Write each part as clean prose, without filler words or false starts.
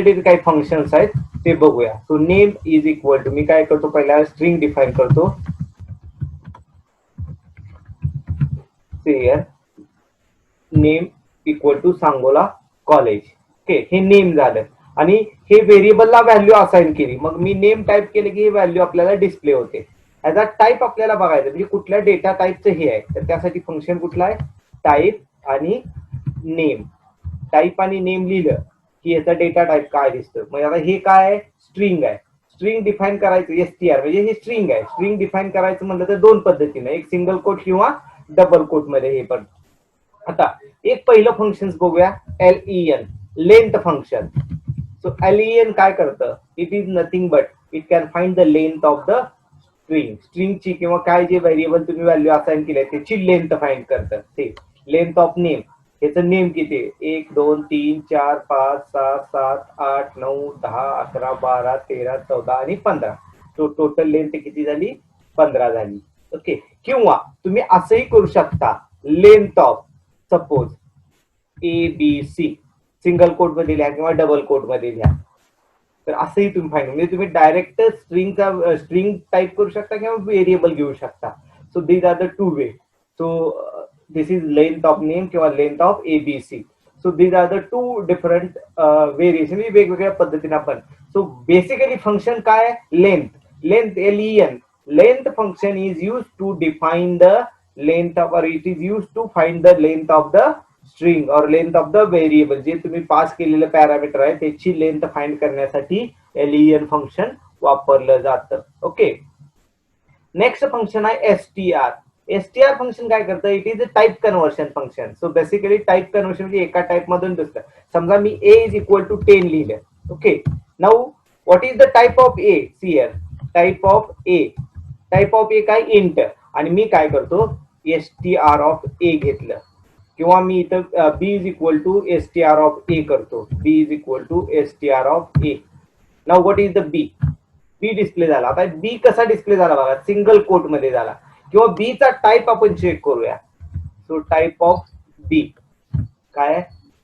Related काही functions आहेत ते बघूया. So name is equal to, मी काय करतो पहिला स्ट्रिंग डिफाईन करतो. Name equal to Sangola college. Okay, हे नेम झालं आणि हे व्हेरिएबलला व्हॅल्यू असाइन केली. मग मी नेम टाईप केले की ही व्हॅल्यू आपल्याला डिस्प्ले होते. ॲज अ टाईप आपल्याला बघायचं म्हणजे कुठल्या डेटा टाईपचं हे आहे, तर त्यासाठी फंक्शन कुठला आहे, टाईप आणि नेम. टाईप आणि नेम लिहिलं की याचा डेटा टाईप काय दिसतं. मग आता हे काय आहे, स्ट्रिंग आहे. स्ट्रिंग डिफाईन करायचं एसटीआर म्हणजे हे स्ट्रिंग आहे. स्ट्रिंग डिफाईन करायचं म्हणलं तर दोन पद्धतीने, एक सिंगल कोट किंवा डबल कोट मध्ये. हे पण आता एक पहिलं फंक्शन बघूया, LEN, length function. So LEN काय करतं, it is nothing but it can find the length of the string. स्ट्रिंगची किंवा काय जे व्हेरिएबल तुम्ही व्हॅल्यू असाइन केली त्याची लेंथ फाइंड करतं. ते लेंथ ऑफ नेम, ह्याचं नेम किती, 1 2 3 4 5 6 7 8 9 10 11 12 13 14 आणि 15. तो टोटल लेंथ किती झाली, 15 झाली. ओके, किंवा तुम्ही असंही करू शकता, length of suppose ABC, single quote मध्ये लिहा किंवा डबल कोट मध्ये लिहा. तर असंही तुम्ही फाईंड, म्हणजे तुम्ही डायरेक्ट स्ट्रिंगचा स्ट्रिंग टाईप करू शकता किंवा व्हेरिएबल घेऊ शकता. So these are the two way. So this is length of name किंवा length of ABC. So these are the two different variation, वेगवेगळ्या पद्धतीने आपण. सो बेसिकली फंक्शन काय, length. Length LEN, length function is used to define the length of, or it is used to find the length of the string or length of the variable. जे तुम्ही pass केलेलं parameter आहे त्याची length find करण्यासाठी LEN function वापरलं जातं. Okay, next function आहे STR. STR function काय करतं, it is a type conversion function. So basically type conversion म्हणजे एका टाईप मधून दुसरं. समजा मी A इज इक्वल टू 10 लिहिलं. Okay, now what is the type of A, सीएल type of A. Type of A काय, इंट. आणि मी काय करतो, STR ऑफ A घेतलं. किंवा मी इथं B is equal to STR of A करतो. B is equal to STR of A. Now what is the B, B display झाला. आता बी कसा डिस्प्ले झाला बघा, सिंगल कोट मध्ये झाला. किंवा बी चा टाईप आपण चेक करूया. सो टाईप ऑफ बी काय,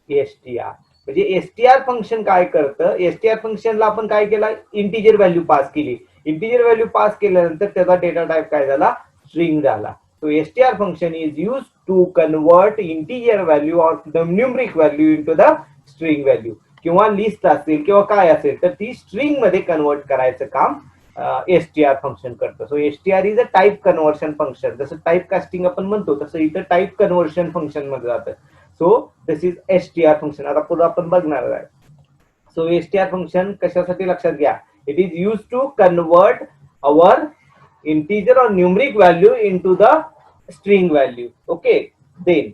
STR. म्हणजे STR फंक्शन काय करतं, STR फंक्शनला आपण काय केलं, इंटिजर व्हॅल्यू पास केली. इंटिजर व्हॅल्यू पास केल्यानंतर त्याचा डेटा टाईप काय झाला, स्ट्रिंग झाला. So STR function is use to convert integer value or the numeric value into the string value. किंवा लिस्ट असेल किंवा काय असेल तर ती स्ट्रिंग मध्ये कन्वर्ट करायचं काम STR फंक्शन करतं. So STR is a type conversion function. जसं टाईप कास्टिंग आपण म्हणतो तसं इथं टाईप कन्व्हर्शन फंक्शन मध्ये जातं. So this is STR function. आता पुढे आपण बघणार आहे. सो STR फंक्शन कशासाठी लक्षात घ्या, it is use to convert our integer or numeric value into the string value. Okay, then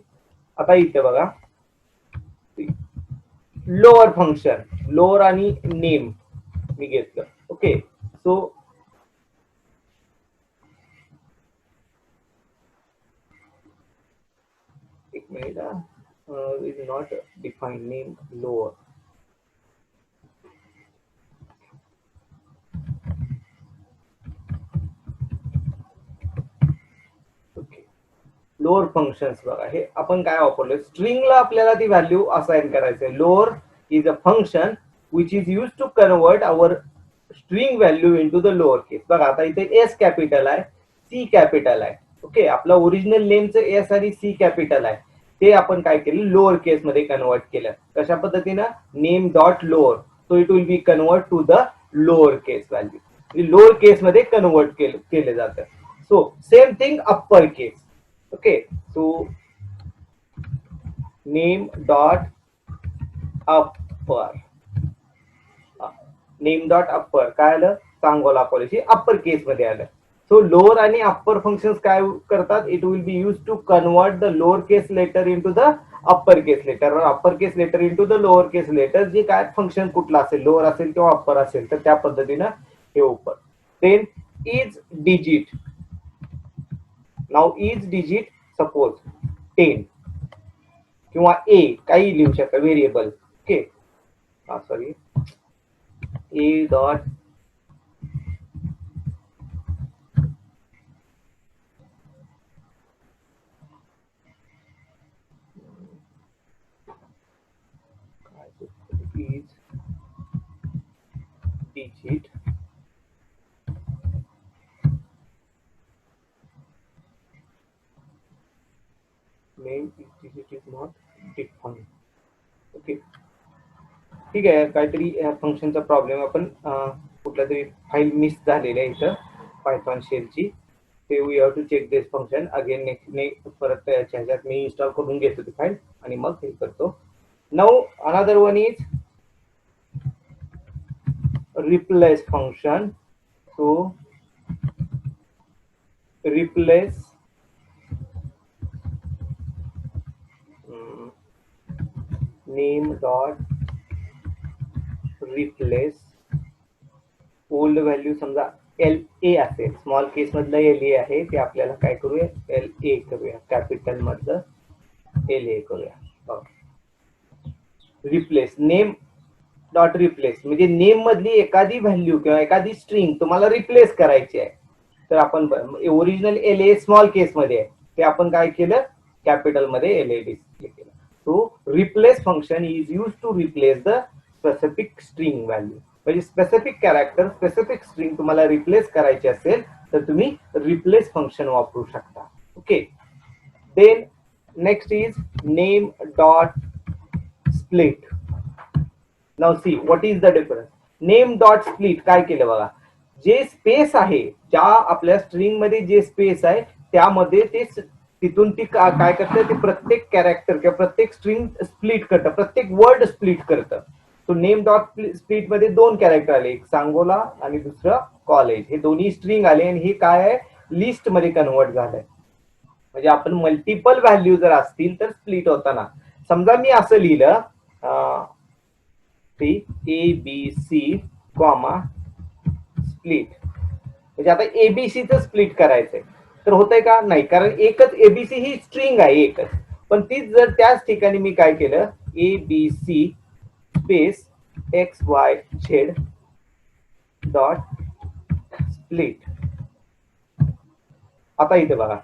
आता इथे बघा, लोअर फंक्शन, लोअर आणि नेम मी घेतलं. ओके, सो एक minute, is not define name lower. Lower functions बघा, हे आपण काय वापरलं, स्ट्रिंगला आपल्याला ती व्हॅल्यू असाइन करायचं. Lower is a function which is use to convert our string value into the lower case. बघा आता इथे एस कॅपिटल आहे, सी कॅपिटल आहे. ओके, आपलं ओरिजिनल नेमचं एस आणि सी कॅपिटल आहे, ते आपण काय केलं, लोअर केस मध्ये कन्वर्ट केलं. कशा पद्धतीनं, name dot lower, so it will be convert to the lower case value. Lower case मध्ये कन्वर्ट केलं जातं. So same thing upper case. Okay, so name dot upper, name dot upper काय आलं, Sangola college, upper case मध्ये आलं. So lower आणि upper functions काय करतात, it will be use to convert the lower case letter into the upper case letter or upper case letter into the lower case letter. जे काय function कुठला असेल, lower असेल किंवा अप्पर असेल तर त्या पद्धतीनं हे open. Then is digit. Now is digit suppose 10 किंवा ए काही लिहू शकता variable. Okay, sorry, A dot is name it is not define. Okay, ठीक आहे. काहीतरी फंक्शनचा प्रॉब्लेम, आपण कुठल्या तरी फाईल मिस झालेली आहे इथं पायथॉन शेलची. ते we have to check this function again. Next परत याच्या ह्याच्यात मी इन्स्टॉल करून घेतो ती फाईल आणि मग हे करतो. Now another one is replace function. So replace name dot replace old value समजा एल ए असेल, स्मॉल केस मधलं एल ए आहे, ते आपल्याला काय करूया एल ए करूया, कॅपिटल मधलं एल ए करूया. रिप्लेस नेम डॉट रिप्लेस म्हणजे नेम मधली एखादी व्हॅल्यू किंवा एखादी स्ट्रिंग तुम्हाला रिप्लेस करायची आहे, तर आपण original L A small case मध्ये आहे, ते आपण काय केलं कॅपिटल मध्ये एल ए डिस्प्ले केलं. So replace function is use to replace the specific string value. म्हणजे स्पेसिफिक कॅरेक्टर, स्पेसिफिक स्ट्रिंग तुम्हाला रिप्लेस करायची असेल तर तुम्ही रिप्लेस फंक्शन वापरू शकता. Okay, then next is name dot split. Now see what is the difference. Name dot split काय केलं बघा, जे स्पेस आहे ज्या आपल्या स्ट्रिंग मध्ये जे स्पेस आहे त्यामध्ये ते तिथून ती काय करतं, ते प्रत्येक कॅरेक्टर किंवा प्रत्येक स्ट्रिंग स्प्लिट करतं, प्रत्येक वर्ड स्प्लिट करतं. तो नेम डॉट स्प्लिट मध्ये दोन कॅरेक्टर आले, एक सांगोला आणि दुसरं कॉलेज. हे दोन्ही स्ट्रिंग आले आणि हे काय आहे लिस्ट मध्ये कन्वर्ट झालंय. म्हणजे आपण मल्टिपल व्हॅल्यू जर असतील तर स्प्लिट होताना समजा मी असं लिहिलं A B C comma split, म्हणजे आता एबीसीचं स्प्लिट करायचंय तर होतंय का नाही, कारण एकच एबीसी ही स्ट्रिंग आहे एकच. पण तीच जर त्याच ठिकाणी मी काय केलं A B C space X Y Z dot split. आता इथे बघा,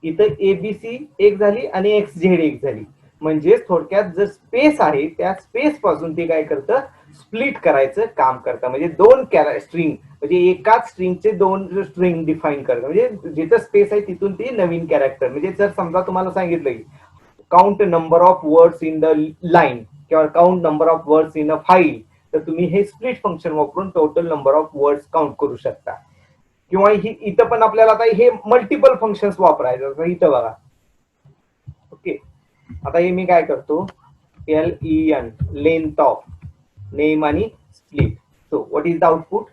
इथं एबीसी एक झाली आणि एक्स झेड एक झाली. म्हणजे थोडक्यात जर स्पेस आहे त्या स्पेस पासून ते काय करतं स्प्लिट करायचं काम करतं. म्हणजे दोन स्ट्रिंग म्हणजे एकाच स्ट्रिंगचे दोन स्ट्रिंग डिफाईन करतं. म्हणजे जिथं स्पेस आहे तिथून ती नवीन कॅरेक्टर, म्हणजे जर समजा तुम्हाला सांगितलं की count number of words in the line किंवा count number of words in a file, तर तुम्ही हे स्प्लिट फंक्शन वापरून total number of words count करू शकता. किंवा ही इथं पण आपल्याला आता हे मल्टिपल फंक्शन्स वापरायचं इथं बघा. ओके, आता हे मी काय करतो L E N length of name आणि split. So what is the output,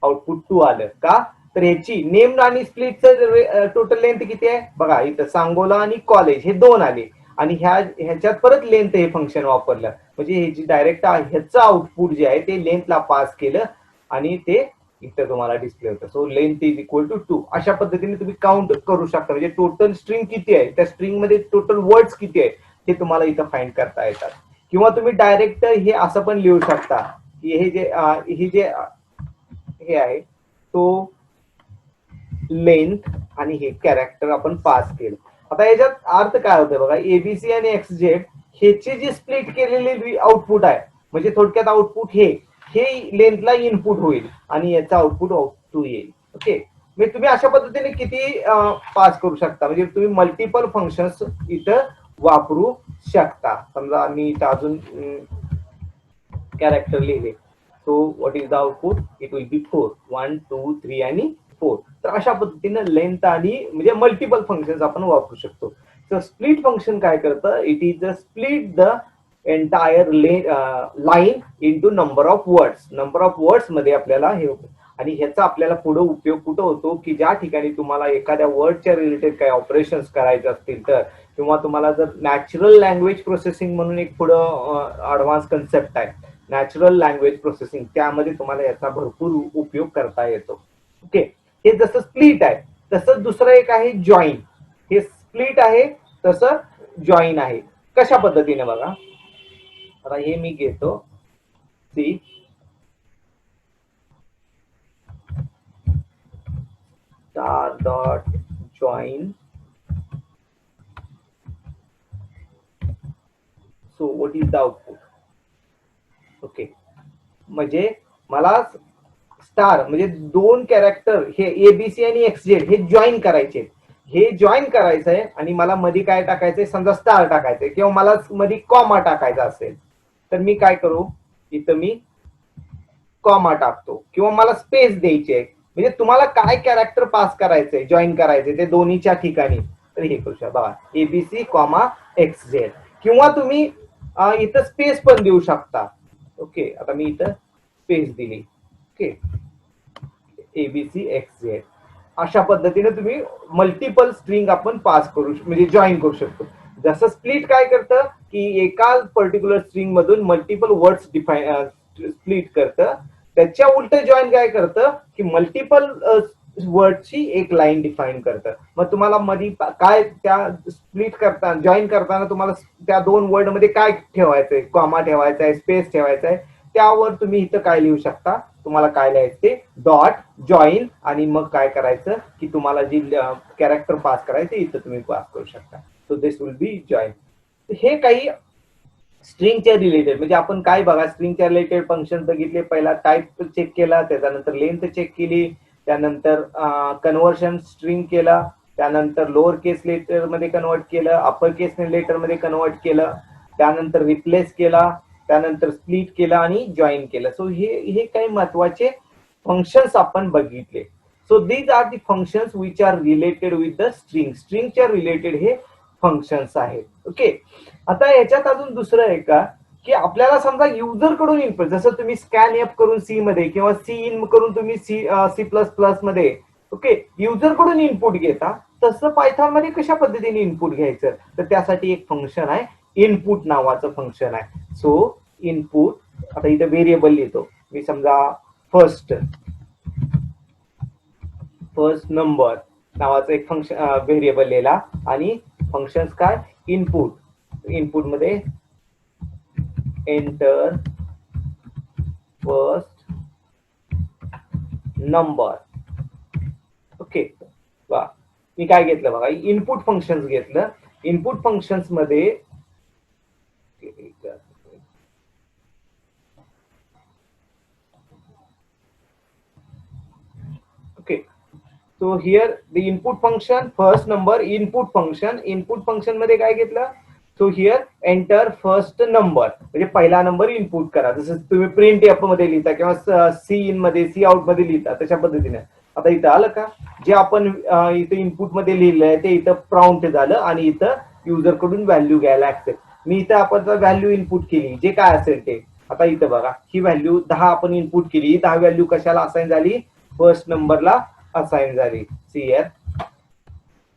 output 2 आलं का, तर ह्याची नेम आणि स्प्लिटचं टोटल लेंथ किती आहे बघा, इथं सांगोला आणि कॉलेज हे दोन आले आणि ह्याच्यात परत लेंथ हे फंक्शन वापरलं. म्हणजे हे जे डायरेक्ट ह्याचं आउटपुट जे आहे ते लेंथला पास केलं आणि ते इथं तुम्हाला डिस्प्ले होतं. So length is equal to 2. अशा पद्धतीने तुम्ही काउंट करू शकता. म्हणजे टोटल स्ट्रिंग किती आहे, त्या स्ट्रिंग मध्ये टोटल वर्ड्स किती आहे हे तुम्हाला इथं फाइंड करता येतात. किंवा तुम्ही डायरेक्ट हे असं पण लिहू शकता की हे जे हे आहे तो लेंथ आणि हे कॅरेक्टर आपण पास केलं. आता याच्यात अर्थ काय होतोय बघा, एबीसी आणि एक्स झेड ह्याची जी स्प्लिट केलेली आउटपुट आहे, म्हणजे थोडक्यात आउटपुट हे लेंथला इनपुट होईल आणि याचा आउटपुट आउटपुट येईल. ओके, म्हणजे तुम्ही अशा पद्धतीने किती पास करू शकता, म्हणजे तुम्ही मल्टिपल फंक्शन्स इथं वापरू शकता. समजा मी इथं अजून कॅरेक्टर लिहिले, so what is the output, it will बी 4, 1 2 3 आणि 4. तर अशा पद्धतीने लेंथ आणि म्हणजे मल्टिपल फंक्शन्स आपण वापरू शकतो. तर स्प्लिट फंक्शन काय करतं, it is the split the entire line into number of words. Number of words मध्ये आपल्याला हे होतं. आणि ह्याचा आपल्याला पुढे उपयोग कुठं होतो की ज्या ठिकाणी तुम्हाला एखाद्या वर्डच्या रिलेटेड काही ऑपरेशन्स करायचे असतील तर, किंवा तुम्हाला जर नॅचरल लँग्वेज प्रोसेसिंग म्हणून एक पुढं ऍडव्हान्स कन्सेप्ट आहे नॅचरल लँग्वेज प्रोसेसिंग, त्यामध्ये तुम्हाला याचा भरपूर उपयोग करता येतो. ओके, हे जसं स्प्लिट आहे तसं दुसरं एक आहे जॉईन. हे स्प्लिट आहे तसं जॉईन आहे. कशा पद्धतीने बघा, आता हे मी घेतो C star dot join. So what is the output. Okay, म्हणजे मला स्टार म्हणजे दोन कॅरेक्टर हे एबीसी आणि एक्स झेड हे जॉईन करायचे. हे जॉईन करायचं आहे आणि मला मध्ये काय टाकायचंय, समजा स्टार टाकायचंय किंवा मला मध्ये कॉमा टाकायचा असेल तर मी काय करू, इथं मी कॉमा टाकतो किंवा मला स्पेस द्यायची आहे. म्हणजे तुम्हाला काय कॅरेक्टर पास करायचंय, जॉईन करायचंय ते दोन्हीच्या ठिकाणी, तर हे करू शकता बघा, एबीसी कॉमा एक्स झेड. किंवा तुम्ही इथं स्पेस पण देऊ शकता. ओके, आता मी इथं स्पेस दिली. Okay, ABC x Z. अशा पद्धतीने तुम्ही मल्टिपल स्ट्रिंग आपण पास करू म्हणजे जॉईन करू शकतो. जसं स्प्लिट काय करतं की एका पर्टिक्युलर स्ट्रिंग मधून मल्टिपल वर्ड्स डिफाईन स्प्लिट करतं, त्याच्या उलट जॉईन काय करतं की मल्टिपल वर्डची एक लाईन डिफाईन करतं. मग तुम्हाला मध्ये काय त्या स्प्लिट करताना जॉईन करताना तुम्हाला त्या दोन वर्ड मध्ये काय ठेवायचंय, कॉमा ठेवायचा आहे, स्पेस ठेवायचा आहे, त्यावर तुम्ही इथं काय लिहू शकता, तुम्हाला काय लिहायचं ते डॉट जॉईन आणि मग काय करायचं की तुम्हाला जी कॅरेक्टर पास करायचे इथं तुम्ही पास करू शकता. So this will be join. हे काही स्ट्रिंगच्या रिलेटेड, म्हणजे आपण काय बघा स्ट्रिंगच्या रिलेटेड फंक्शन बघितले. पहिला टाईप चेक केला, त्याच्यानंतर लेंथ चेक केली, त्यानंतर कन्व्हर्शन स्ट्रिंग केला, त्यानंतर लोअर केस लेटर मध्ये कन्वर्ट केलं, अपर केस लेटर मध्ये कन्वर्ट केलं, त्यानंतर रिप्लेस केला, त्यानंतर स्प्लिट केला आणि जॉईन केलं. सो हे काही महत्वाचे फंक्शन्स आपण बघितले. So these are the functions which are related with the string. स्ट्रिंगच्या रिलेटेड हे फंक्शन्स आहेत. ओके, आता याच्यात अजून दुसरं आहे का की आपल्याला समजा युजर कडून इनपुट, जसं तुम्ही स्कॅन एफ करून सी मध्ये किंवा सी इन करून तुम्ही सी प्लस प्लस मध्ये ओके युजर कडून इनपुट घेता, तसं पायथॉन मध्ये कशा पद्धतीने इनपुट घ्यायचं, तर त्यासाठी एक फंक्शन आहे इनपुट नावाचं फंक्शन आहे. सो इनपुट, आता इथे व्हेरिएबल लिहितो मी, समजा फर्स्ट नंबर नावाचं एक फंक्शन व्हेरिएबल लिहिला आणि फंक्शन्स काय इनपुट, इनपुट मध्ये एंटर फर्स्ट नंबर. ओके, वा मी काय घेतलं बघा, इनपुट फंक्शन्स घेतलं. इनपुट फंक्शन्स मध्ये okay, so here the input function first number input function मध्ये काय घेतलं, so here enter first number म्हणजे पहिला नंबर इनपुट करा, जसं तुम्ही प्रिंट एफ मध्ये लिहिता किंवा सी इन मध्ये सी आउट मध्ये लिहिता तशा पद्धतीने. आता इथं आलं का, जे आपण इथं इनपुट मध्ये लिहिलंय ते इथं प्रॉम्प्ट झालं आणि इथं युजर कडून व्हॅल्यू घ्यायला लागते. मी इथं आपण व्हॅल्यू इनपुट केली जे काय असेल ते. आता इथं बघा ही व्हॅल्यू 10 आपण इनपुट केली, 10 व्हॅल्यू कशाला असाइन झाली, फर्स्ट नंबरला असाइन झाली. सीएफ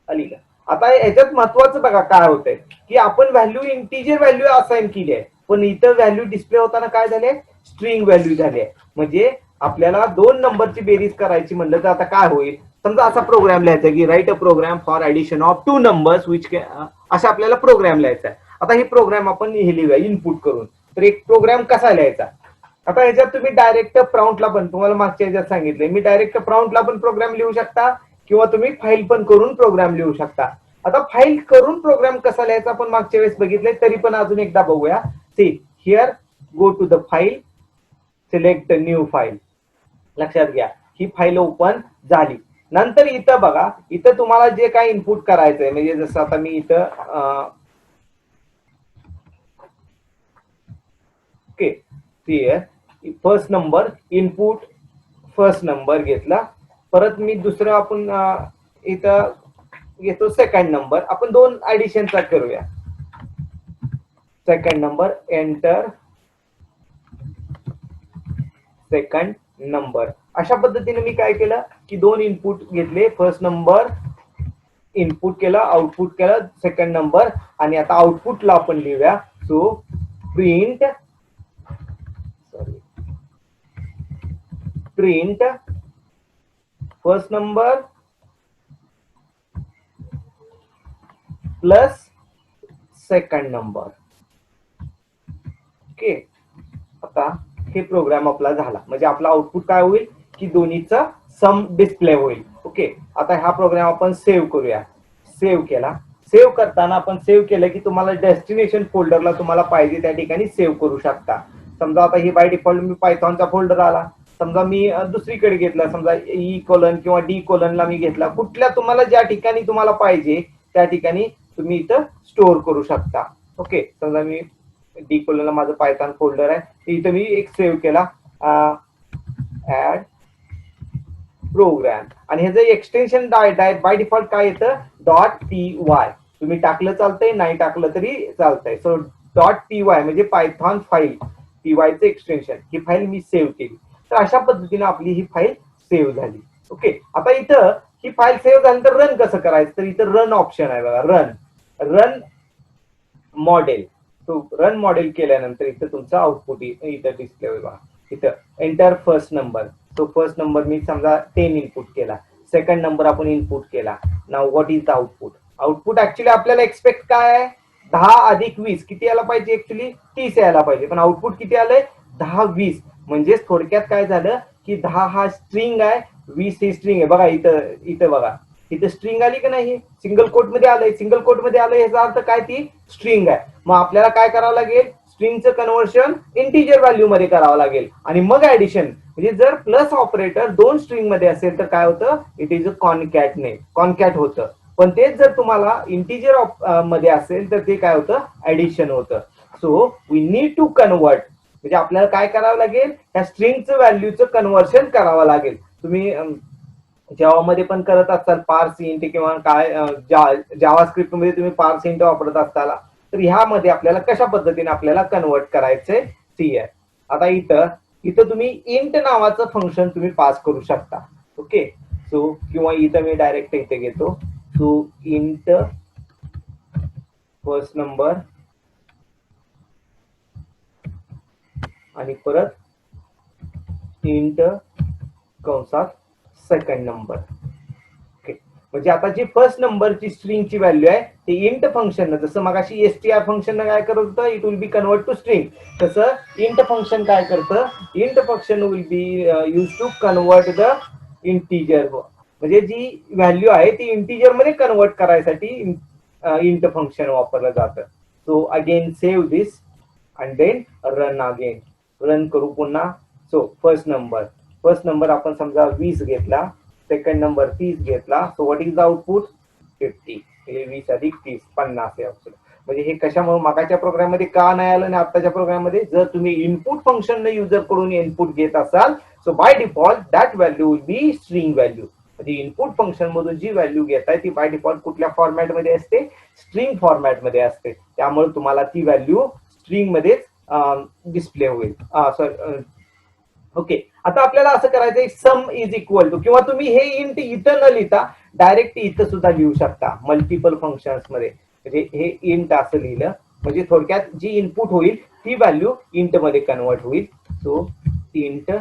आली का. आता याच्यात महत्वाचं बघा काय होतंय की आपण व्हॅल्यू इंटिजर व्हॅल्यू असाइन केली आहे, पण इथं व्हॅल्यू डिस्प्ले होताना काय झाले, स्ट्रिंग व्हॅल्यू झाली आहे. म्हणजे आपल्याला दोन नंबरची बेरीज करायची म्हणलं तर आता काय होईल, समजा असा प्रोग्राम लिहायचा की write a program for addition of two numbers which असा आपल्याला प्रोग्राम लिहायचा आहे. आता ही प्रोग्राम आपण लिहूया इनपुट करून. तर एक प्रोग्राम कसा लिहायचा, आता याच्यात तुम्ही डायरेक्ट प्रॉम्प्टला पण, तुम्हाला मागच्या याच्यात सांगितलंय मी डायरेक्ट प्रॉम्प्टला पण प्रोग्राम लिहू शकता किंवा तुम्ही फाईल पण करून प्रोग्राम लिहू शकता. आता फाईल करून प्रोग्राम कसा लिहायचा आपण मागच्या वेळेस बघितलंय, तरी पण अजून एकदा बघूया. See here, go to the file, select new file. लक्षात घ्या ही फाईल ओपन झाली. नंतर इथं बघा, इथं तुम्हाला जे काय इनपुट करायचंय, म्हणजे जसं आता मी इथं okay first number input first number घेतला. परत मी दुसरं आपण इथं घेतो सेकंड नंबर. आपण दोन ऍडिशनचा करूया. Second number enter second number. अशा पद्धतीने मी काय केलं की दोन इनपुट घेतले, फर्स्ट नंबर इनपुट केला, आउटपुट केलं सेकंड नंबर. आणि आता आउटपुटला आपण लिहूया. So print first number plus second number. Okay, आता हे प्रोग्राम आपला झाला, म्हणजे आपला आउटपुट काय होईल की दोन्हीचा सम डिस्प्ले होईल. ओके, आता हा प्रोग्राम आपण सेव्ह करूया. सेव्ह केला. सेव्ह करताना आपण सेव्ह केलं की तुम्हाला डेस्टिनेशन फोल्डरला तुम्हाला पाहिजे त्या ठिकाणी सेव्ह करू शकता. समजा आता ही बाय डिफॉल्ट मी पायथॉनचा फोल्डर आला, समजा मी दुसरीकडे घेतला, समजा ई कोलन किंवा डी कोलनला मी घेतला, कुठल्या तुम्हाला ज्या ठिकाणी तुम्हाला पाहिजे त्या ठिकाणी तुम्ही इथं स्टोअर करू शकता. ओके, समजा मी डी कोलनला माझं पायथॉन फोल्डर आहे, इथं मी एक सेव्ह केला ऍड प्रोग्राम, आणि ह्याचं एक्सटेन्शन बाय डिफॉल्ट काय येतं, .py. तुम्ही टाकलं चालतंय, नाही टाकलं तरी चालतंय. सो .py म्हणजे पायथॉन फाईल, पीवायचं एक्सटेन्शन. ही फाईल मी सेव्ह केली. तर अशा पद्धतीने आपली ही फाईल सेव्ह झाली. ओके, आता इथं ही फाईल सेव्ह झाल्यानंतर रन कसं करायचं, तर इथं रन ऑप्शन आहे बघा, रन मॉडेल. तो रन मॉडेल केल्यानंतर इथं तुमचं आउटपुट इथं डिस्प्ले होईल बघा. इथं एंटर फर्स्ट नंबर. तो फर्स्ट नंबर मी समजा 10 इनपुट केला, सेकंड नंबर आपण इनपुट केला. Now what is the output. Output actually आपल्याला एक्सपेक्ट काय आहे, 10 अधिक 20 किती यायला पाहिजे, ऍक्च्युली 30 यायला पाहिजे, पण आउटपुट किती आलंय, 10 20. म्हणजेच थोडक्यात काय झालं की 10 हा स्ट्रिंग आहे, 20 ही स्ट्रिंग आहे. बघा इथं बघा, इथं स्ट्रिंग आली की नाही, सिंगल कोट मध्ये आलंय, सिंगल कोट मध्ये आलंय, याचा अर्थ काय, ती स्ट्रिंग आहे. मग आपल्याला काय करावं लागेल, स्ट्रिंगचं कन्व्हर्शन इंटिजर व्हॅल्यू मध्ये करावं लागेल, आणि मग ऍडिशन. म्हणजे जर प्लस ऑपरेटर 2 स्ट्रिंग मध्ये असेल तर काय होतं, इट इज अ कॉनकॅट होतं. पण तेच जर तुम्हाला इंटिजर मध्ये असेल तर ते काय होतं, ऍडिशन होतं. So we need to convert, म्हणजे आपल्याला काय करावं लागेल, त्या स्ट्रिंगचं व्हॅल्यूचं कन्व्हर्शन करावं लागेल. तुम्ही जावा मध्ये पण करत असाल पार्स इंट, किंवा काय जावा स्क्रिप्ट मध्ये तुम्ही पार्स इंट वापरत असताना, तर ह्यामध्ये आपल्याला कशा पद्धतीने आपल्याला कन्वर्ट करायचंय ती आहे. आता इथं तुम्ही इंट नावाचं फंक्शन तुम्ही पास करू शकता. ओके, सो किंवा इथं मी डायरेक्ट इथे घेतो, सो इंट फर्स्ट नंबर आणि परत इंट कंसात सेकंड नंबर. ओके, म्हणजे आता जी फर्स्ट नंबरची स्ट्रिंगची व्हॅल्यू आहे ती इंट फंक्शन, जसं मगाशी एसटीआर फंक्शन काय करत होतं, it will be convert to string, तसं इंट फंक्शन काय करतं, int function will be use to convert the integer. म्हणजे जी व्हॅल्यू आहे ती इंटिजर मध्ये कन्वर्ट करायसाठी इंट फंक्शन वापरलं जातं. So again save this and then run again. Run करू पुन्हा. सो फर्स्ट नंबर आपण समजा 20 घेतला, सेकंड नंबर 30 घेतला. So what is the output, 50. 20 अधिक 30 50 हे ऑप्शन. म्हणजे हे कशामुळे मागाच्या प्रोग्राम मध्ये का नाही आलं आणि आताच्या प्रोग्राम मध्ये, जर तुम्ही इनपुट फंक्शन युजर कडून इनपुट घेत असाल, so by default that value will be string value. म्हणजे इनपुट फंक्शन मधून जी व्हॅल्यू घेताय ती बाय डिफॉल्ट कुठल्या फॉर्मॅट मध्ये असते, स्ट्रिंग फॉर्मॅट मध्ये असते. त्यामुळे तुम्हाला ती व्हॅल्यू स्ट्रिंग मध्येच डिस्प्ले होईल. सॉरी, ओके, आता आपल्याला असं करायचंय, सम इज इक्वल टू, किंवा तुम्ही हे इंट इथं न लिहिता डायरेक्ट इथं सुद्धा लिहू शकता मल्टिपल फंक्शन्स मध्ये. म्हणजे हे इंट असं लिहिलं म्हणजे थोडक्यात जी इनपुट होईल ती व्हॅल्यू इंट मध्ये कन्वर्ट होईल. सो इंट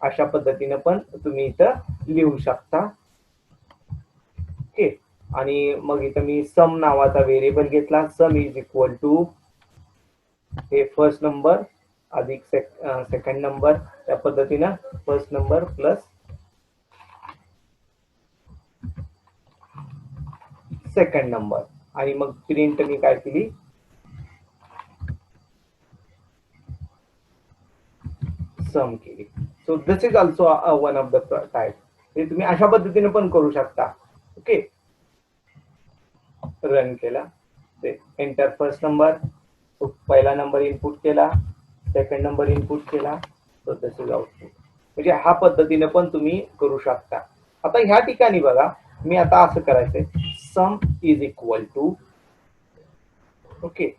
अशा पद्धतीने पण तुम्ही इथं लिहू शकता. ओके, आणि मग इथं मी सम नावाचा व्हेरिएबल घेतला. सम इज इक्वल टू हे फर्स्ट नंबर अधिक सेकंड नंबर, त्या पद्धतीनं first number plus second number, आणि मग प्रिंट मी काय केली, सम केली. So this is also one of the type. हे तुम्ही अशा पद्धतीने पण करू शकता. ओके, रन केला, ते एंटर फर्स्ट नंबर, पहिला नंबर इनपुट केला, सेकंड नंबर इनपुट केला, तर दिस इज आउटपुट. म्हणजे ह्या पद्धतीने पण तुम्ही करू शकता. आता ह्या ठिकाणी बघा, मी आता असं करायचंय, sum is equal to, okay,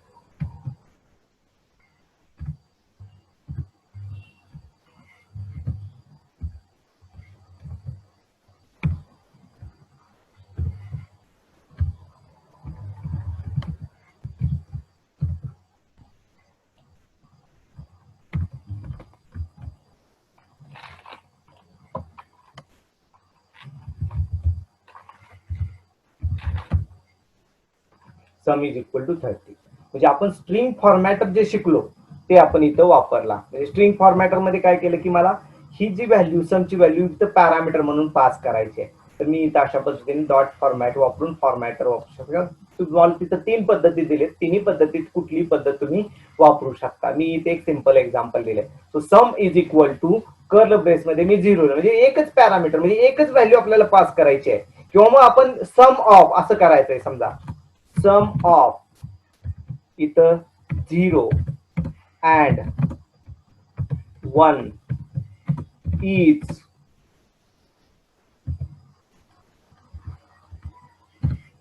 sum is equal to 30. म्हणजे आपण स्ट्रिंग फॉर्मॅटर जे शिकलो ते आपण इथं वापरला. म्हणजे स्ट्रिंग फॉर्मॅटर मध्ये काय केलं की मला ही जी व्हॅल्यू, समची व्हॅल्यू इथं पॅरामीटर म्हणून पास करायची आहे, तर मी इथं अशा पद्धतीने डॉट फॉर्मॅट वापरून फॉर्मॅटर वापरू शकतो. तुम्हाला तिथं 3 पद्धती दिलेत, तिन्ही पद्धतीत कुठली पद्धत तुम्ही वापरू शकता. मी इथे एक सिंपल एक्झाम्पल दिलंय. So sum is equal to curl brace मध्ये मी 0 म्हणजे एकच पॅरामीटर म्हणजे एकच व्हॅल्यू आपल्याला पास करायची आहे. किंवा मग आपण सम ऑफ असं करायचंय. समजा सम ऑफ इथं 0 अँड 1 इज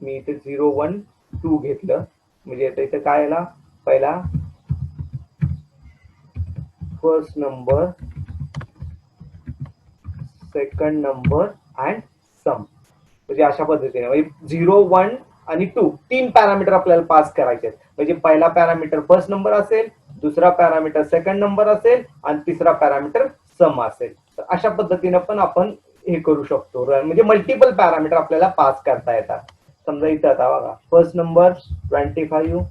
मी इथे 0 1 2 घेतलं म्हणजे इथं काय आला पहिला first number second number and sum म्हणजे अशा पद्धतीने म्हणजे 0 1 आणि 2 तीन पॅरामीटर आपल्याला पास करायचे आहेत. म्हणजे पहिला पॅरामीटर फर्स्ट नंबर असेल, दुसरा पॅरामीटर सेकंड नंबर असेल आणि तिसरा पॅरामीटर सम असेल. तर अशा पद्धतीने पण आपण हे करू शकतो. म्हणजे मल्टिपल पॅरामीटर आपल्याला पास करता येतात. समजा इथं आता बघा first number 25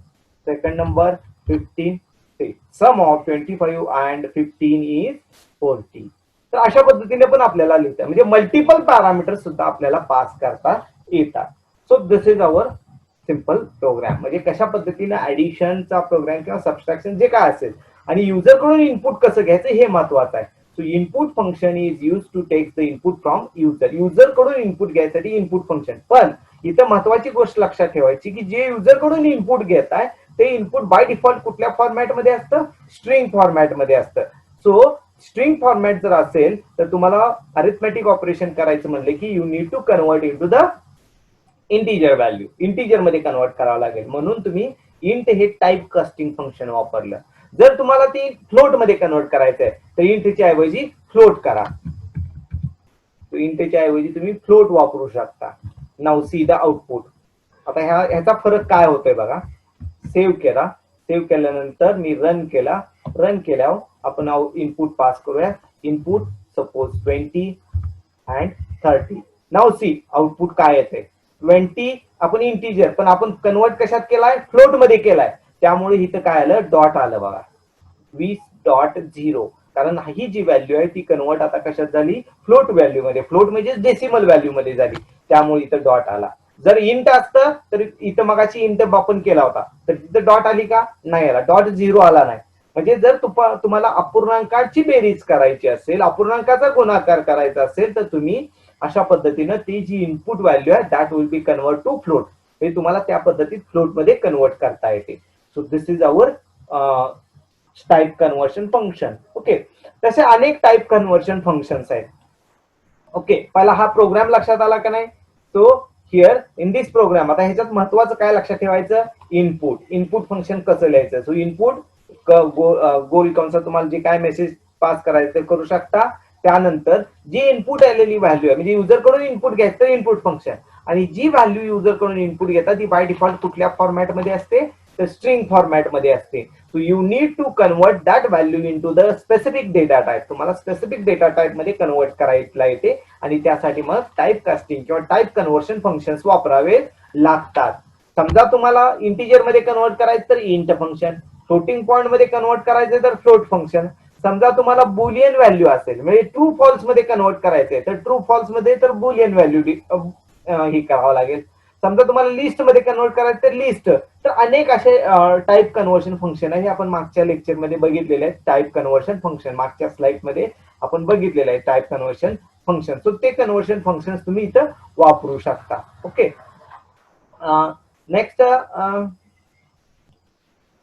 second number 15 sum of 25 and 15 is 40. तर अशा पद्धतीने पण आपल्याला लिहिता म्हणजे मल्टिपल पॅरामीटर सुद्धा आपल्याला पास करता येतात. So this is our simple program. म्हणजे कशा पद्धतीने ऍडिशनचा प्रोग्राम किंवा सबस्ट्रॅक्शन जे काय असेल आणि युजर कडून इनपुट कसं घ्यायचं हे महत्वाचं आहे. So input function is use to take the input from user. User कडून इनपुट घ्यायसाठी इनपुट फंक्शन. पण इथं महत्वाची गोष्ट लक्षात ठेवायची की जे युजर कडून इनपुट घेत आहे ते इनपुट बाय डिफॉल्ट कुठल्या फॉर्मॅटमध्ये असतं, स्ट्रिंग फॉर्मॅटमध्ये असतं. सो स्ट्रिंग फॉर्मॅट जर असेल तर तुम्हाला अरिथमेटिक ऑपरेशन करायचं म्हणले की you need to convert into the integer value. Integer मध्ये कन्वर्ट करावं लागेल म्हणून तुम्ही इंट हे टाइप कास्टिंग फंक्शन वापरलं. जर तुम्हाला ती फ्लोट मध्ये कन्वर्ट करायचंय तर इंटच्या ऐवजी फ्लोट करा. इंटच्या ऐवजी तुम्ही फ्लोट वापरू शकता. Now see the output. आता ह्याचा फरक काय होतोय बघा. सेव्ह केला, सेव्ह केल्यानंतर मी रन केला. रन केल्यावर आपण इनपुट पास करूया. Input suppose 20 and 30. Now see output काय येते. 20 आपण इंटिजर पण आपण कन्वर्ट कशात केलाय, फ्लोट मध्ये केलाय. त्यामुळे इथं काय आलं, डॉट आलं बघा 20.0. कारण ही जी व्हॅल्यू आहे ती कन्वर्ट आता कशात झाली, फ्लोट व्हॅल्यू मध्ये. फ्लोट म्हणजे डेसिमल व्हॅल्यू मध्ये झाली. त्यामुळे इथं डॉट आला. जर इंट असतं तर इथं मगाची इंट आपण केला होता तर तिथं डॉट आली का, नाही आला. डॉट 0 आला नाही. म्हणजे जर तुम्हाला अपूर्णांकाची बेरीज करायची असेल, अपूर्णांकाचा गुणाकार करायचा असेल तर तुम्ही अशा पद्धतीनं ती जी इनपुट व्हॅल्यू आहे that will be convert to float. हे तुम्हाला त्या पद्धतीत फ्लोट मध्ये कन्वर्ट करता येते. So this is our type conversion function. Okay, तसे अनेक टाइप कन्वर्शन फंक्शन्स आहेत. ओके, पहिला हा प्रोग्राम लक्षात आला का नाही. So here in this program आता ह्याच्यात महत्वाचं काय लक्षात ठेवायचं, इनपुट. इनपुट फंक्शन कसं लिहायचं. सो इनपुट गोल कंसात तुम्हाला जे काय मेसेज पास करायचं ते करू शकता. त्यानंतर जी इनपुट आलेली व्हॅल्यू आहे म्हणजे युजर कडून इनपुट घ्यायचं इनपुट फंक्शन, आणि जी व्हॅल्यू युजर कडून इनपुट घेतात ती बाय डिफॉल्ट कुठल्या फॉर्मॅटमध्ये असते, तर स्ट्रिंग फॉर्मॅटमध्ये असते. So you need to convert that value into the specific data type. तुम्हाला स्पेसिफिक डेटा टाइप मध्ये कन्वर्ट करायला येते आणि त्यासाठी मग टाइप कास्टिंग किंवा टाइप कन्वर्शन फंक्शन्स वापरावे लागतात. समजा तुम्हाला इंटिजर मध्ये कन्वर्ट करायचं तर इंट फंक्शन, फ्लोटिंग पॉइंट मध्ये कन्वर्ट करायचं तर फ्लोट फंक्शन. समजा तुम्हाला बुलियन व्हॅल्यू असेल म्हणजे ट्रू फॉल्स मध्ये कन्वर्ट करायचंय तर ट्रू फॉल्स मध्ये तर बुलियन व्हॅल्यू ही करावं लागेल. समजा तुम्हाला लिस्ट मध्ये कन्वर्ट करायचं तर लिस्ट. तर अनेक असे टाइप कन्वर्शन फंक्शन आहे. हे आपण मागच्या लेक्चर मध्ये बघितलेले आहेत. टाइप कन्वर्शन फंक्शन मागच्या स्लाइड मध्ये आपण बघितलेलं आहे टाइप कन्वर्शन फंक्शन. सो ते कन्वर्शन फंक्शन तुम्ही इथं वापरू शकता. Okay, next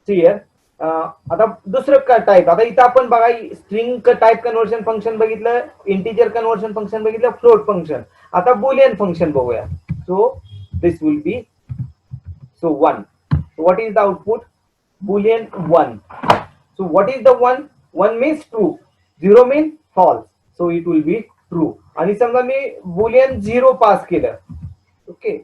clear. आता दुसरं टाइप. आता इथं आपण बघा स्ट्रिंग टाइप कन्वर्शन फंक्शन बघितलं, इंटिजर कन्वर्शन फंक्शन बघितलं, फ्लोट फंक्शन. आता बुलियन फंक्शन बघूया. So this will be so 1. So what is the output, boolean 1. So what is the 1, 1 means true, 0 means false. So it will be true. आणि समजा मी boolean 0 pass केलं. Okay,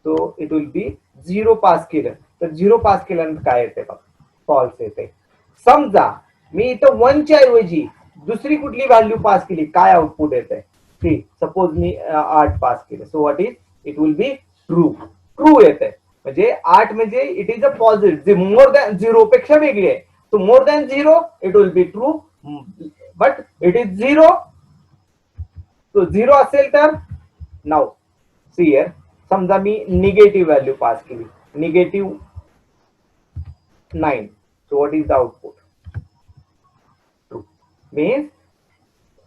so it will be 0 pass केलं तर 0 pass केल्यानंतर काय येते बघा, false येते. समजा मी इथं 1 च्या ऐवजी दुसरी कुठली व्हॅल्यू पास केली, काय आउटपुट येते. सपोज मी 8 पास केलं. So what is, it will be true. True येते म्हणजे 8 म्हणजे it is a positive, more than 0 पेक्षा वेगळी आहे. So more than 0 it will be true, but it is 0. So 0 असेल तर नाउ सी हिअर. समजा मी निगेटिव्ह व्हॅल्यू पास केली, negative 9. So what is the output? True. Means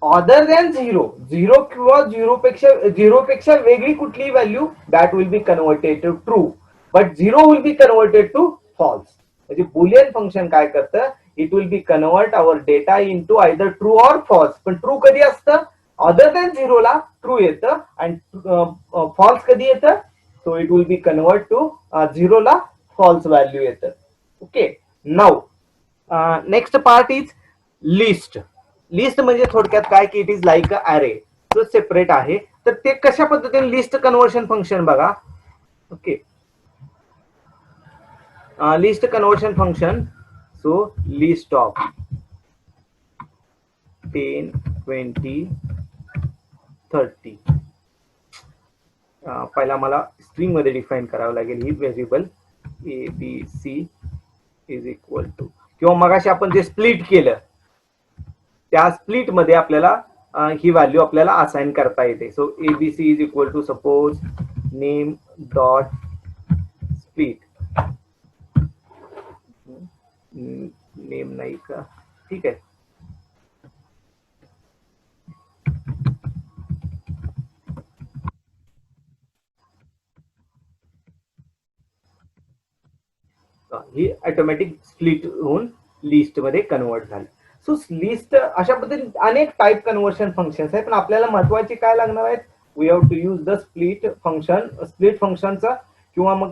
other than 0 किंवा 0 पेक्षा वेगळी कुठली value that will be converted to true, but 0 will be converted to false. म्हणजे boolean function काय करतं, it will be convert our data into either true or false. पण true कधी असतं, अदर दॅन 0 ला ट्रू येतं आणि फॉल्स कधी येतं, so it will be convert to 0 ला फॉल्स व्हॅल्यू येतं. Okay, now next part is list. List म्हणजे थोडक्यात काय की इट इज लाईक अ अरे, तो सेपरेट आहे. तर ते कशा पद्धतीने लिस्ट कन्व्हर्शन फंक्शन बघा. Okay, list conversion function. So list of 10, 20, 30. पहिला मला स्ट्रिंग मध्ये डिफाइन करावं लागेल ही variable A B C is equal to, किंवा मगाशी आपण जे स्प्लिट केलं त्या स्प्लिट मध्ये आपल्याला ही व्हॅल्यू आपल्याला असाइन करता येते. So ABC is equal to suppose name dot split. Name नाही का, ठीक आहे. ही ऑटोमॅटिक स्प्लिट होऊन लिस्ट मध्ये कन्वर्ट झाली. सो लिस्ट अशा पद्धतीने अनेक टाइप कन्वर्शन फंक्शन्स आहेत, पण आपल्याला महत्वाचे काय लागणार आहेत, we have to use the split function. Split फंक्शनचा किंवा मग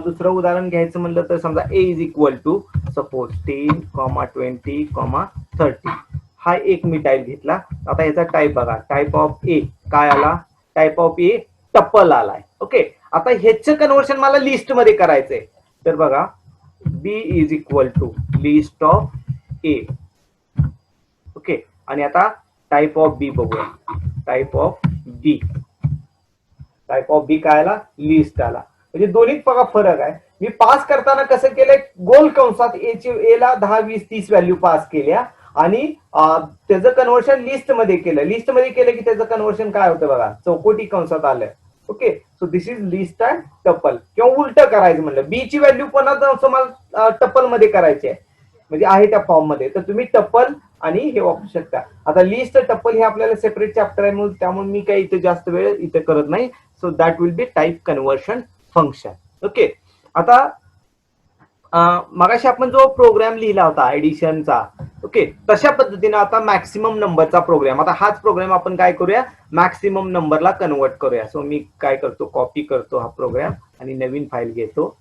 दुसरं उदाहरण घ्यायचं म्हणलं तर समजा A is equal to suppose 10, 20, 30. हा एक मी टाइप घेतला. आता याचा टाइप बघा, टाइप ऑफ ए काय आला, टाइप ऑफ ए टप्पल आलाय. ओके, आता ह्याचं कन्वर्शन मला लिस्ट मध्ये करायचंय. तर बघा B is equal to list of A. Okay, आणि आता टाइप ऑफ बी बघूया. Type of B, type of B काय आला, लिस्ट आला. म्हणजे दोन्हीत बघा फरक आहे. मी पास करताना कसं केलंय, गोल कंसात ए ला 10, 20, 30 व्हॅल्यू पास केल्या आणि त्याचं कन्वर्शन लिस्ट मध्ये केलं. लिस्ट मध्ये केलं की त्याचं कन्वर्शन काय होतं बघा, चौकोटी कंसात आलं. Okay, so this is list and tuple. किंवा उलट करायचं म्हणलं, बी ची व्हॅल्यू पण मला टप्पल मध्ये करायची आहे, म्हणजे आहे त्या फॉर्म मध्ये, तर तुम्ही टप्पल आणि हे वापरू शकता. आता लिस्ट टप्पल हे आपल्याला सेपरेट चॅप्टर आहे, त्यामुळे मी काही इथे जास्त वेळ इथे करत नाही. So that will B type conversion function. Okay, आता मगाशी आपण जो प्रोग्राम लिहिला होता ऍडिशनचा, ओके, तशा पद्धतीने आता मॅक्सिमम नंबरचा प्रोग्राम, आता हाच प्रोग्राम आपण काय करूया, मॅक्सिमम नंबरला कन्वर्ट करूया. सो मी काय करतो, कॉपी करतो हा प्रोग्राम आणि नवीन फाईल घेतो,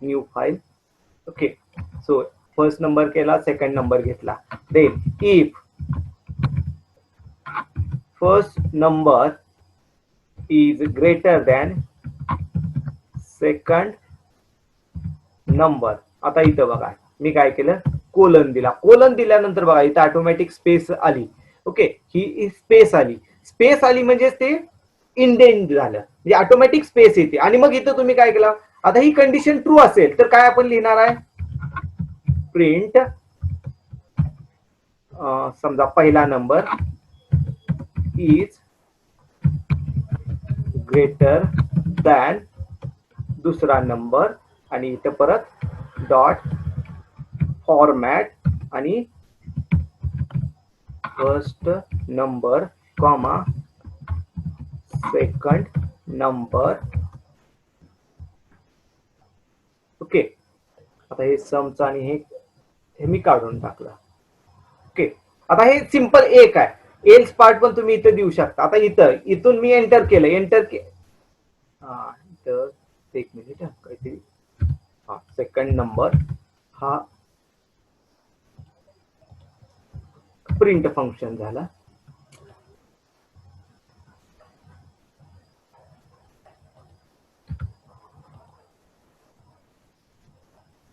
new file. Okay, so first number केला, सेकंड नंबर घेतला. Then if first number is greater than second number. आता इथं बघा मी काय केलं, कोलन दिला. कोलन दिल्यानंतर बघा इथं ऑटोमॅटिक स्पेस आली. ओके, ही स्पेस आली. स्पेस आली म्हणजे ते इंडेंट झालं, म्हणजे ऑटोमॅटिक स्पेस येते. आणि मग इथं तुम्ही काय केलं, आता ही कंडिशन ट्रू असेल तर काय आपण लिहिणार आहे, प्रिंट समजा पहिला नंबर इज ग्रेटर दॅन दुसरा नंबर, आणि इथं परत डॉट फॉर्मॅट आणि first number comma second number. Okay, आता हे समचं आणि हे मी काढून टाकलं. ओके, आता हे सिंपल एक आहे. एल्स पार्ट पण तुम्ही इथं देऊ शकता. आता इथून मी एंटर केलं, इथं एक मिनिट काहीतरी, हा सेकंड नंबर हा प्रिंट फंक्शन झाला.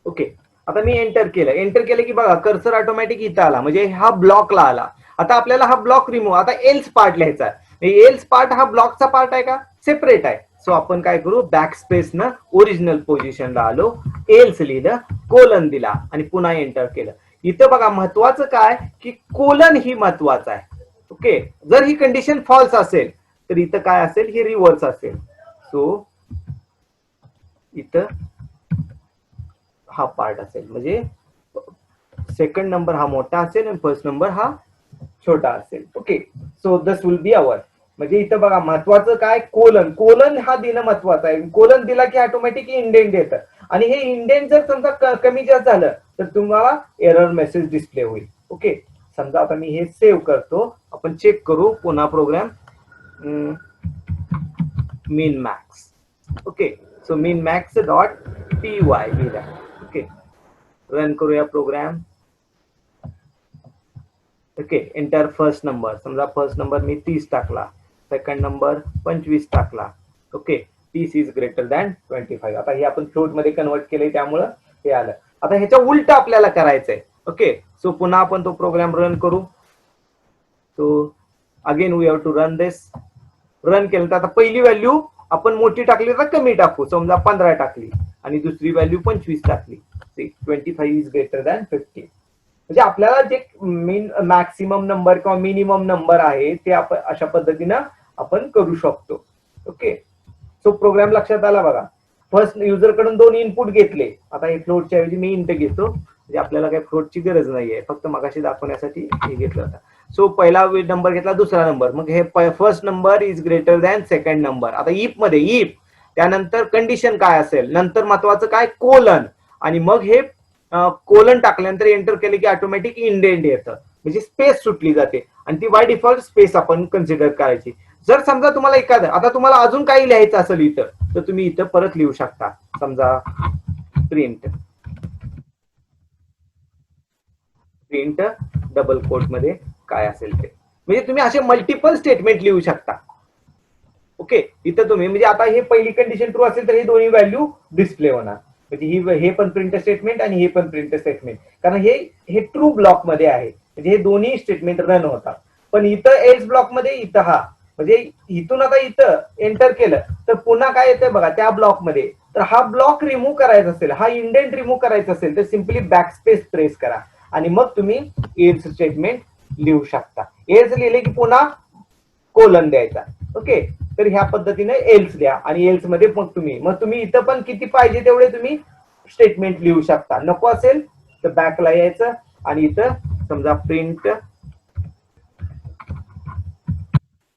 ओके, आता मी एंटर केलं की बघा कर्सर ऑटोमॅटिक इथं आला, म्हणजे हा ब्लॉकला आला. आता आपल्याला हा ब्लॉक रिमूव्ह, आता एल्स पार्ट लिहायचा. एल्स पार्ट हा ब्लॉकचा पार्ट आहे का, सेपरेट आहे. सो आपण काय करू, बॅक स्पेस न ओरिजिनल पोझिशनला आलो, एल्स लिहिलं, कोलन दिला आणि पुन्हा एंटर केलं. इथं बघा महत्वाचं काय की कोलन ही महत्वाचं आहे. ओके, जर ही कंडिशन फॉल्स असेल तर इथं काय असेल, ही रिव्हर्स असेल. सो इथं हा पार्ट असेल, म्हणजे सेकंड नंबर हा मोठा असेल आणि फर्स्ट नंबर हा छोटा असेल. Okay, so this will be our. म्हणजे इथं बघा महत्वाचं काय, कोलन. कोलन हा देणं महत्वाचं आहे. कोलन दिला की ऑटोमॅटिक इंडेंट येतं आणि हे इंडेंट जर समजा कमी जास्त झालं तर तुम्हाला एरर मेसेज डिस्प्ले होईल. ओके, समजा आता मी हे सेव्ह करतो, आपण चेक करू पुन्हा program min max. Okay, so min max dot py दिला. ओके, रन करूया program. Okay, enter first number. समजा फर्स्ट नंबर मी 30 टाकला, सेकंड नंबर 25 टाकला. Okay, 30 is greater than 25. आता हे आपण फ्लोट मध्ये कन्वर्ट केले त्यामुळं हे आलं. आता ह्याच्या उलट आपल्याला करायचंय. ओके, सो पुन्हा आपण तो प्रोग्राम रन करू. So again we have to run this. Run केलं तर आता पहिली व्हॅल्यू आपण मोठी टाकली तर कमी टाकू. समजा 15 टाकली आणि दुसरी व्हॅल्यू 25 टाकली. 25 इज ग्रेटर दॅन 50. म्हणजे आपल्याला जे मॅक्सिमम नंबर किंवा मिनिमम नंबर आहे ते आपण अशा पद्धतीनं आपण करू शकतो. ओके, सो प्रोग्राम लक्षात आला बघा. फर्स्ट युजर कडून 2 इनपुट घेतले. आता हे फ्लोटच्या ऐवजी मी इंट घेतो. म्हणजे आपल्याला काही फ्लोटची गरज नाहीये, फक्त मगाशी दाखवण्यासाठी हे घेतलं होतं. सो पहिला नंबर घेतला, दुसरा नंबर, मग हे first number is greater than second number. आता इफ मध्ये इफ त्यानंतर कंडिशन काय असेल, नंतर महत्वाचं काय कोलन, आणि मग हे कोलन टाकल्यानंतर एंटर केले की ऑटोमॅटिक इंडेंट येतं. म्हणजे स्पेस सुटली जाते आणि ती बाय डिफॉल्ट स्पेस आपण कन्सिडर करायची. जर समजा तुम्हाला एखादं आता तुम्हाला अजून काही लिहायचं असेल इथं तर तुम्ही इथं परत लिहू शकता. समजा प्रिंट डबल कोट मध्ये काय असेल ते, म्हणजे तुम्ही असे मल्टिपल स्टेटमेंट लिहू शकता. ओके, इथं तुम्ही म्हणजे आता हे पहिली कंडिशन ट्रू असेल तर हे दोन्ही व्हॅल्यू डिस्प्ले होणार. म्हणजे हे पण प्रिंट स्टेटमेंट आणि हे पण प्रिंट स्टेटमेंट, कारण हे ट्रू ब्लॉक मध्ये आहे. म्हणजे हे दोन्ही स्टेटमेंट रन होतात. पण इथं एल्स ब्लॉक मध्ये इथं हा, म्हणजे इथून आता इथं एंटर केलं तर पुन्हा काय येतं बघा त्या ब्लॉक मध्ये. तर हा ब्लॉक रिमूव्ह करायचा असेल, हा इंडेंट रिमूव्ह करायचा असेल तर सिम्पली बॅकस्पेस प्रेस करा आणि मग तुम्ही एल्स स्टेटमेंट लिहू शकता. एल्स लिहिले की पुन्हा कोलन द्यायचा. ओके, तर ह्या पद्धतीने एल्स द्या आणि एल्स मध्ये मग तुम्ही इथं पण किती पाहिजे तेवढे तुम्ही स्टेटमेंट लिहू शकता. नको असेल तर बॅकला यायचं आणि इथं समजा प्रिंट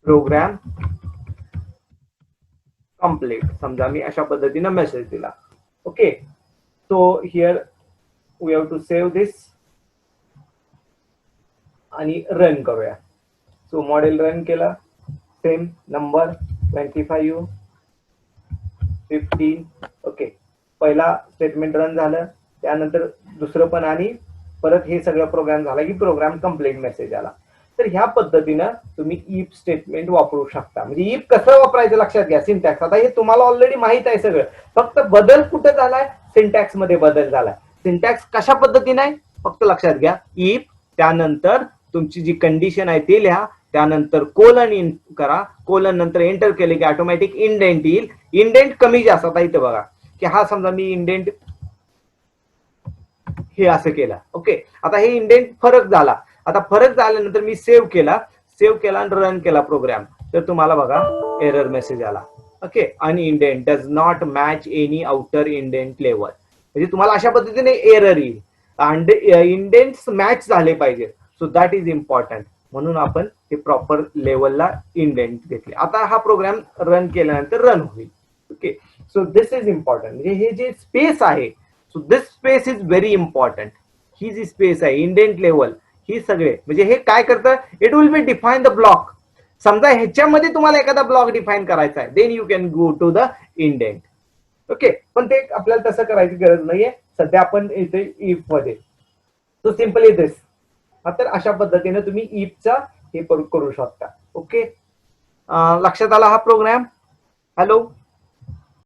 प्रोग्राम कंप्लीट, समजा मी अशा पद्धतीने मेसेज दिला. Okay, so here we have to save this आणि रन करूया. सो मॉडेल रन केला, सेम नंबर 25 15. ओके, पहिला स्टेटमेंट रन झालं, त्यानंतर दुसरं पण, आणि परत हे सगळं प्रोग्राम झाला की प्रोग्राम कंप्लीट मेसेज आला. तर ह्या पद्धतीनं तुम्ही इफ स्टेटमेंट वापरू शकता. म्हणजे इफ कसं वापरायचं लक्षात घ्या. सिंटॅक्स आता हे तुम्हाला ऑलरेडी माहित आहे सगळं, फक्त बदल कुठं झालाय, सिंटॅक्स मध्ये बदल झालाय. सिंटॅक्स कशा पद्धतीने आहे फक्त लक्षात घ्या. इफ त्यानंतर तुमची जी कंडिशन आहे ते लिहा, त्यानंतर कोलन इन करा, कोलन नंतर एंटर केले की ऑटोमॅटिक इंडेंट येईल. इंडेंट कमी जास्त, आता इथं बघा की हा समजा मी इंडेंट हे असं केलं. ओके, आता हे इंडेंट फरक झाला. आता फरक झाल्यानंतर मी सेव्ह केला आणि रन केला प्रोग्राम, तर तुम्हाला बघा एरर मेसेज आला. ओके, आणि indent does not match any outer indent level. म्हणजे तुम्हाला अशा पद्धतीने एरर येईल. इंडेंट्स मॅच झाले पाहिजे, सो दॅट इज इम्पॉर्टंट. म्हणून आपण हे प्रॉपर लेवलला इंडेंट घेतले. आता हा प्रोग्राम रन केल्यानंतर रन होईल. Okay, so this is important. म्हणजे हे जे स्पेस आहे, so this space is very important. ही जी स्पेस आहे इंडेंट लेवल, ही सगळे म्हणजे हे काय करतं, it will be define the block. समजा ह्याच्यामध्ये तुम्हाला एखादा ब्लॉक डिफाईन करायचा आहे, then you can go to the indent. Okay, पण ते आपल्याला तसं करायची गरज नाहीये सध्या. आपण इथे इफ मध्ये सो सिम्पली दिस. तर अशा पद्धतीने तुम्ही इफचा हे करू शकता. ओके, लक्षात आला हा प्रोग्राम. हॅलो.